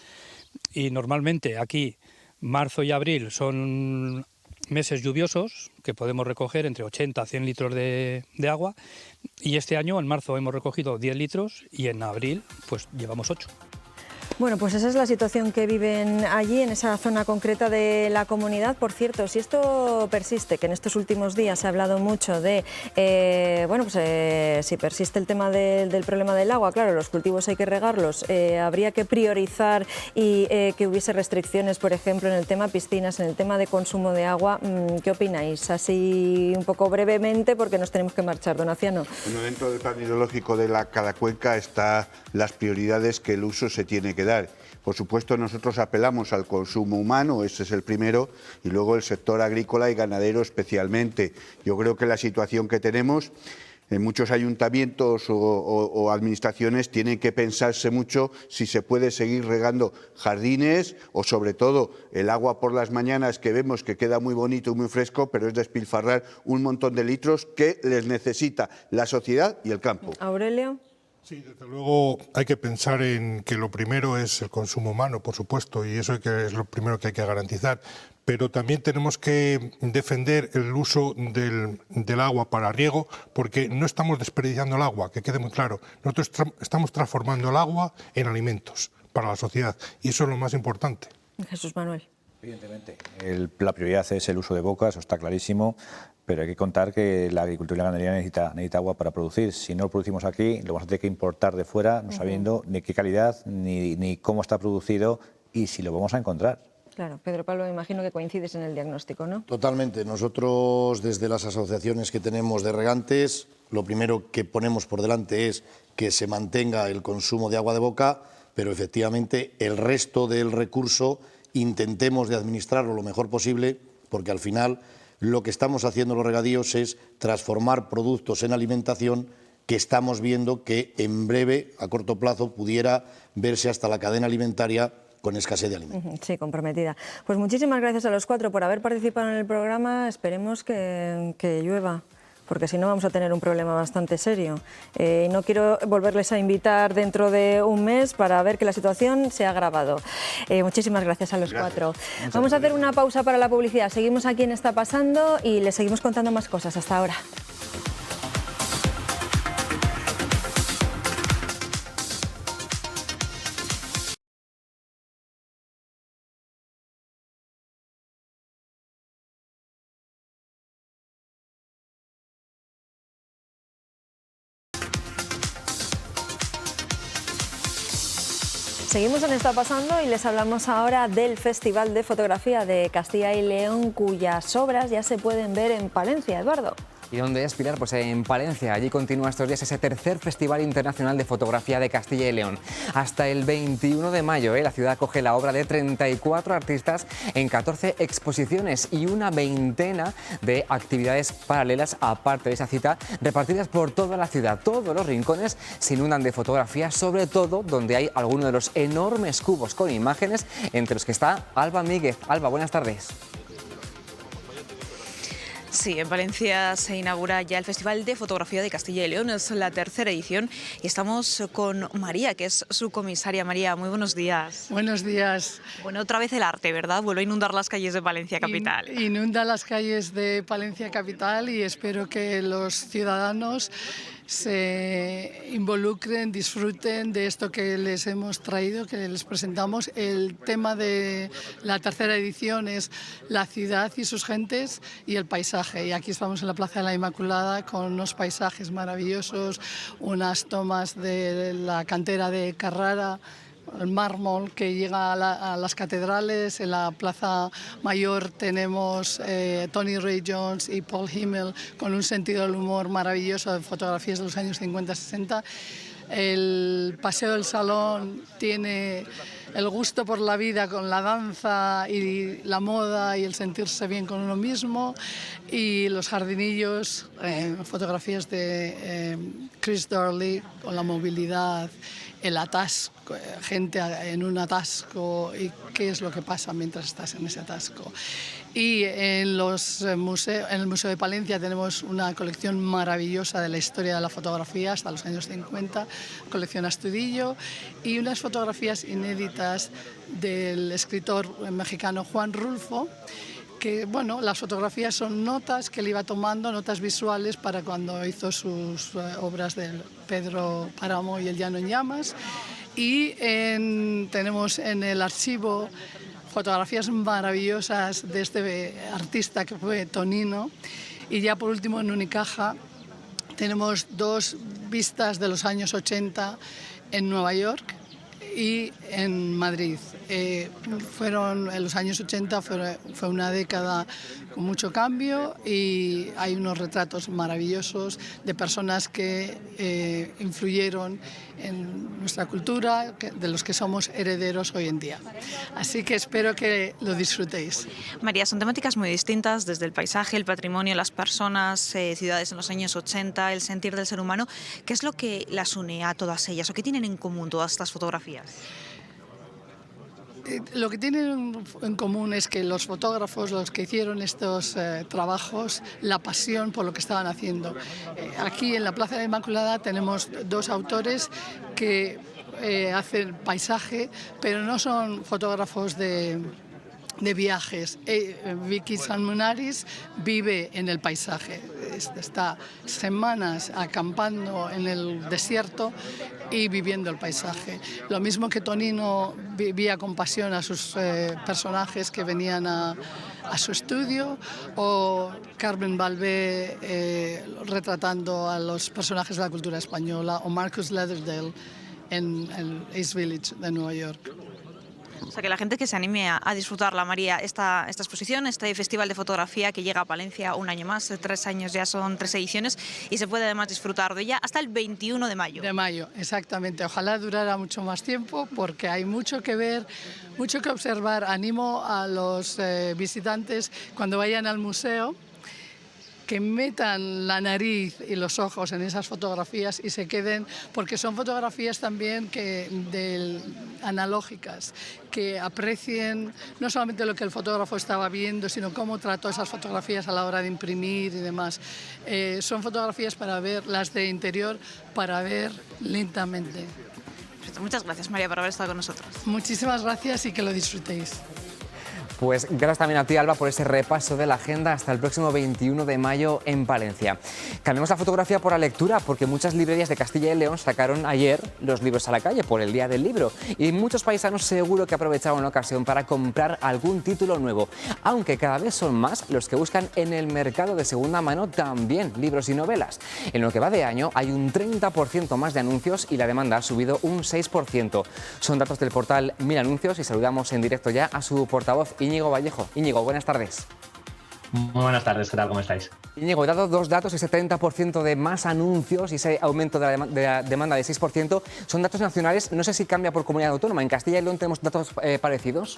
S13: Y normalmente aquí marzo y abril son meses lluviosos, que podemos recoger entre 80 a 100 litros de agua, y este año en marzo hemos recogido 10 litros y en abril pues llevamos 8.
S1: Bueno, pues esa es la situación que viven allí, en esa zona concreta de la comunidad. Por cierto, si esto persiste, que en estos últimos días se ha hablado mucho de, si persiste el tema del problema del agua, claro, los cultivos hay que regarlos, habría que priorizar y que hubiese restricciones, por ejemplo, en el tema piscinas, en el tema de consumo de agua. ¿Qué opináis? Así un poco brevemente, porque nos tenemos que marchar, don Aciano.
S11: Bueno, dentro del plan hidrológico de cada cuenca están las prioridades que el uso se tiene que dar. Por supuesto, nosotros apelamos al consumo humano, ese es el primero, y luego el sector agrícola y ganadero especialmente. Yo creo que la situación que tenemos en muchos ayuntamientos o administraciones tienen que pensarse mucho si se puede seguir regando jardines o, sobre todo, el agua por las mañanas, que vemos que queda muy bonito y muy fresco, pero es despilfarrar un montón de litros que les necesita la sociedad y el campo.
S1: Aurelio.
S9: Sí, desde luego hay que pensar en que lo primero es el consumo humano, por supuesto, y eso es lo primero que hay que garantizar. Pero también tenemos que defender el uso del agua para riego, porque no estamos desperdiciando el agua, que quede muy claro. Nosotros estamos transformando el agua en alimentos para la sociedad, y eso es lo más importante.
S1: Jesús Manuel.
S10: Evidentemente, la prioridad es el uso de boca, eso está clarísimo, pero hay que contar que la agricultura y la ganadería necesita agua para producir. Si no lo producimos aquí, lo vamos a tener que importar de fuera, no sabiendo ni qué calidad, ni cómo está producido y si lo vamos a encontrar.
S1: Claro, Pedro Pablo, me imagino que coincides en el diagnóstico, ¿no?
S12: Totalmente. Nosotros, desde las asociaciones que tenemos de regantes, lo primero que ponemos por delante es que se mantenga el consumo de agua de boca, pero efectivamente el resto del recurso intentemos de administrarlo lo mejor posible, porque al final lo que estamos haciendo los regadíos es transformar productos en alimentación que estamos viendo que en breve, a corto plazo, pudiera verse hasta la cadena alimentaria con escasez de alimentos.
S1: Sí, comprometida. Pues muchísimas gracias a los cuatro por haber participado en el programa. Esperemos que llueva, porque si no vamos a tener un problema bastante serio. No quiero volverles a invitar dentro de un mes para ver que la situación se ha agravado. Muchísimas gracias a los cuatro. Vamos a hacer una pausa para la publicidad. Seguimos aquí en Está Pasando y les seguimos contando más cosas. Hasta ahora. Seguimos en Está Pasando y les hablamos ahora del Festival de Fotografía de Castilla y León, cuyas obras ya se pueden ver en Palencia. Eduardo.
S2: ¿Y dónde es, Pilar? Pues en Palencia. Allí continúa estos días ese tercer Festival Internacional de Fotografía de Castilla y León. Hasta el 21 de mayo, la ciudad acoge la obra de 34 artistas en 14 exposiciones y una veintena de actividades paralelas, aparte de esa cita, repartidas por toda la ciudad. Todos los rincones se inundan de fotografías, sobre todo donde hay alguno de los enormes cubos con imágenes, entre los que está Alba Míguez. Alba, buenas tardes.
S14: Sí, en Valencia se inaugura ya el Festival de Fotografía de Castilla y León, es la tercera edición y estamos con María, que es su comisaria. María, muy buenos días.
S15: Buenos días.
S14: Bueno, otra vez el arte, ¿verdad? Vuelve a inundar las calles de Palencia capital.
S15: Inunda las calles de Palencia capital y espero que los ciudadanos se involucren, disfruten de esto que les hemos traído, que les presentamos. El tema de la tercera edición es la ciudad y sus gentes y el paisaje. Y aquí estamos en la Plaza de la Inmaculada con unos paisajes maravillosos, unas tomas de la cantera de Carrara, el mármol que llega a las catedrales. En la Plaza Mayor tenemos Tony Ray Jones y Paul Himmel con un sentido del humor maravilloso de fotografías de los años 50-60. El Paseo del Salón tiene el gusto por la vida con la danza y la moda y el sentirse bien con uno mismo. Y los jardinillos, fotografías de Chris Darley con la movilidad, el atasco, gente en un atasco y qué es lo que pasa mientras estás en ese atasco. Y en el Museo de Palencia tenemos una colección maravillosa de la historia de la fotografía hasta los años 50, colección Astudillo, y unas fotografías inéditas del escritor mexicano Juan Rulfo, que bueno, las fotografías son notas que él iba tomando, notas visuales para cuando hizo sus obras del Pedro Páramo y El Llano en Llamas. Y tenemos en el archivo fotografías maravillosas de este artista que fue Tonino. Y ya por último en Unicaja tenemos dos vistas de los años 80 en Nueva York y en Madrid. En los años 80 fue una década con mucho cambio y hay unos retratos maravillosos de personas que influyeron en nuestra cultura, de los que somos herederos hoy en día. Así que espero que lo disfrutéis.
S14: María, son temáticas muy distintas, desde el paisaje, el patrimonio, las personas, ciudades en los años 80, el sentir del ser humano. ¿Qué es lo que las une a todas ellas o qué tienen en común todas estas fotografías?
S15: Lo que tienen en común es que los fotógrafos, los que hicieron estos trabajos, la pasión por lo que estaban haciendo. Aquí en la Plaza de la Inmaculada tenemos dos autores que hacen paisaje, pero no son fotógrafos de viajes. Vicky Sanmunaris vive en el paisaje. está semanas acampando en el desierto y viviendo el paisaje. Lo mismo que Tonino vivía con pasión a sus personajes que venían a su estudio, o Carmen Balbé retratando a los personajes de la cultura española, o Marcus Lauderdale en el East Village de Nueva York.
S14: O sea, que la gente que se anime a disfrutarla, María, esta exposición, este festival de fotografía que llega a Palencia un año más, 3 años ya, son 3 ediciones, y se puede además disfrutar de ella hasta el 21 de mayo.
S15: De mayo, exactamente. Ojalá durara mucho más tiempo porque hay mucho que ver, mucho que observar. Animo a los visitantes cuando vayan al museo que metan la nariz y los ojos en esas fotografías y se queden, porque son fotografías también analógicas, que aprecien no solamente lo que el fotógrafo estaba viendo, sino cómo trató esas fotografías a la hora de imprimir y demás. Son fotografías para ver, las de interior, para ver lentamente.
S14: Muchas gracias, María, por haber estado con nosotros.
S15: Muchísimas gracias y que lo disfrutéis.
S2: Pues gracias también a ti, Alba, por ese repaso de la agenda hasta el próximo 21 de mayo en Palencia. Cambiamos la fotografía por la lectura, porque muchas librerías de Castilla y León sacaron ayer los libros a la calle por el Día del Libro, y muchos paisanos seguro que aprovecharon la ocasión para comprar algún título nuevo, aunque cada vez son más los que buscan en el mercado de segunda mano también libros y novelas. En lo que va de año hay un 30% más de anuncios y la demanda ha subido un 6%. Son datos del portal Mil Anuncios y saludamos en directo ya a su portavoz, Íñigo Vallejo. Íñigo, buenas tardes.
S16: Muy buenas tardes, ¿qué tal? ¿Cómo estáis?
S2: Íñigo, he dado dos datos, ese 30% de más anuncios y ese aumento de la demanda de 6%, son datos nacionales, no sé si cambia por comunidad autónoma. ¿En Castilla y León tenemos datos parecidos?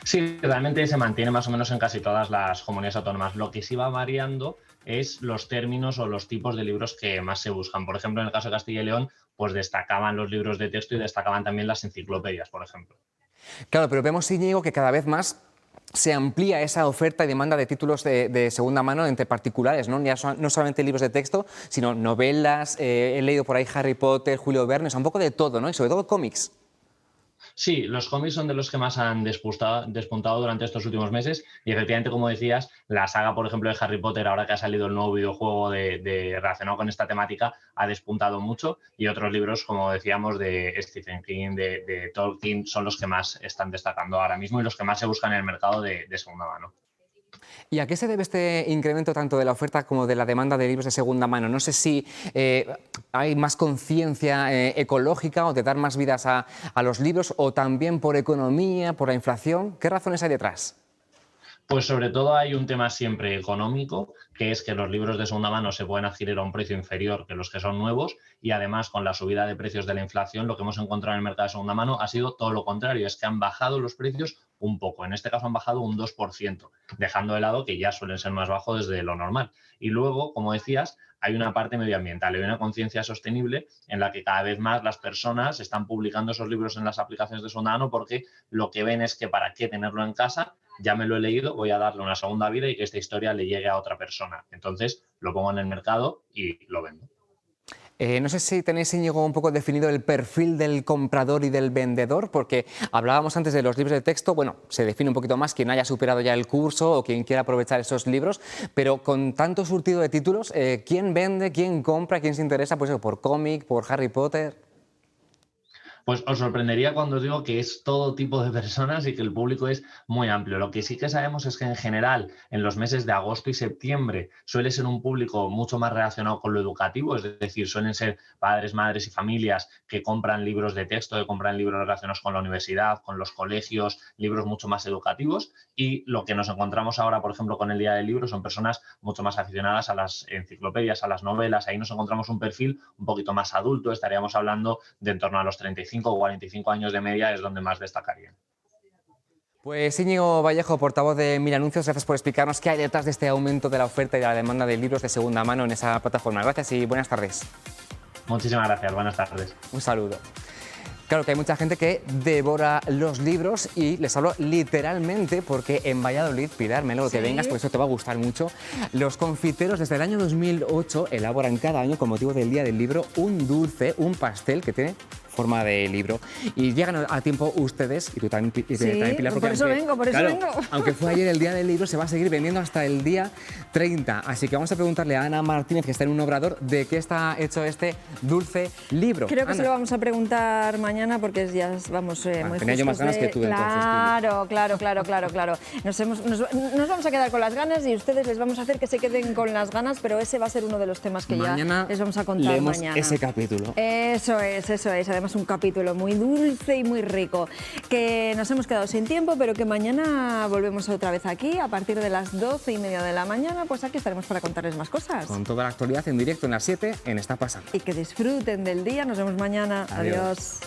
S16: Sí, realmente se mantiene más o menos en casi todas las comunidades autónomas. Lo que sí va variando es los términos o los tipos de libros que más se buscan. Por ejemplo, en el caso de Castilla y León, pues destacaban los libros de texto y destacaban también las enciclopedias, por ejemplo.
S2: Claro, pero vemos, Íñigo, que cada vez más se amplía esa oferta y demanda de títulos de segunda mano entre particulares, ¿no? Ya no solamente libros de texto, sino novelas, he leído por ahí Harry Potter, Julio Verne, un poco de todo, ¿no? Y sobre todo cómics.
S16: Sí, los cómics son de los que más han despuntado durante estos últimos meses y efectivamente, como decías, la saga, por ejemplo, de Harry Potter, ahora que ha salido el nuevo videojuego relacionado con esta temática, ha despuntado mucho, y otros libros, como decíamos, de Stephen King, de Tolkien, son los que más están destacando ahora mismo y los que más se buscan en el mercado de segunda mano.
S2: ¿Y a qué se debe este incremento tanto de la oferta como de la demanda de libros de segunda mano? No sé si hay más conciencia ecológica o de dar más vidas a los libros, o también por economía, por la inflación. ¿Qué razones hay detrás?
S16: Pues sobre todo hay un tema siempre económico, que es que los libros de segunda mano se pueden adquirir a un precio inferior que los que son nuevos, y además con la subida de precios de la inflación lo que hemos encontrado en el mercado de segunda mano ha sido todo lo contrario, es que han bajado los precios un poco, en este caso han bajado un 2%, dejando de lado que ya suelen ser más bajos desde lo normal. Y luego, como decías, hay una parte medioambiental, hay una conciencia sostenible en la que cada vez más las personas están publicando esos libros en las aplicaciones de segunda mano, porque lo que ven es que para qué tenerlo en casa, ya me lo he leído, voy a darle una segunda vida y que esta historia le llegue a otra persona. Entonces lo pongo en el mercado y lo vendo.
S2: No sé si tenéis, Íñigo, un poco definido el perfil del comprador y del vendedor, porque hablábamos antes de los libros de texto. Bueno, se define un poquito más quien haya superado ya el curso o quien quiera aprovechar esos libros, pero con tanto surtido de títulos, ¿quién vende, quién compra, quién se interesa pues, por cómic, por Harry Potter?
S16: Pues os sorprendería cuando os digo que es todo tipo de personas y que el público es muy amplio. Lo que sí que sabemos es que en general en los meses de agosto y septiembre suele ser un público mucho más relacionado con lo educativo, es decir, suelen ser padres, madres y familias que compran libros de texto, que compran libros relacionados con la universidad, con los colegios, libros mucho más educativos, y lo que nos encontramos ahora, por ejemplo, con el Día del Libro son personas mucho más aficionadas a las enciclopedias, a las novelas. Ahí nos encontramos un perfil un poquito más adulto, estaríamos hablando de en torno a los 35 o 45 años de media, es donde más destacarían.
S2: Pues Íñigo Vallejo, portavoz de Mil Anuncios, gracias por explicarnos qué hay detrás de este aumento de la oferta y de la demanda de libros de segunda mano en esa plataforma. Gracias y buenas tardes.
S16: Muchísimas gracias, buenas tardes.
S2: Un saludo. Claro que hay mucha gente que devora los libros y les hablo literalmente porque en Valladolid, Pilar, me alegro que vengas, porque eso te va a gustar mucho. Los confiteros desde el año 2008 elaboran cada año con motivo del Día del Libro un dulce, un pastel que tiene forma de libro. Y llegan a tiempo ustedes, y tú también, Pilar, porque
S1: por eso vengo.
S2: Aunque fue ayer el día del libro, se va a seguir vendiendo hasta el día 30. Así que vamos a preguntarle a Ana Martínez, que está en un obrador, de qué está hecho este dulce libro.
S1: Creo que
S2: Ana.
S1: se lo vamos a preguntar mañana porque ya vamos muy
S2: tenía yo más ganas que tú de
S1: Claro. Nos vamos a quedar con las ganas y ustedes les vamos a hacer que se queden con las ganas, pero ese va a ser uno de los temas que
S2: mañana
S1: ya les vamos a contar
S2: leemos
S1: mañana.
S2: ese capítulo.
S1: Eso es. Además, un capítulo muy dulce y muy rico. Que nos hemos quedado sin tiempo, pero que mañana volvemos otra vez aquí a partir de las 12:30 de la mañana. Pues aquí estaremos para contarles más cosas.
S2: Con toda la actualidad en directo en las 7 en Está Pasando.
S1: Y que disfruten del día. Nos vemos mañana. Adiós.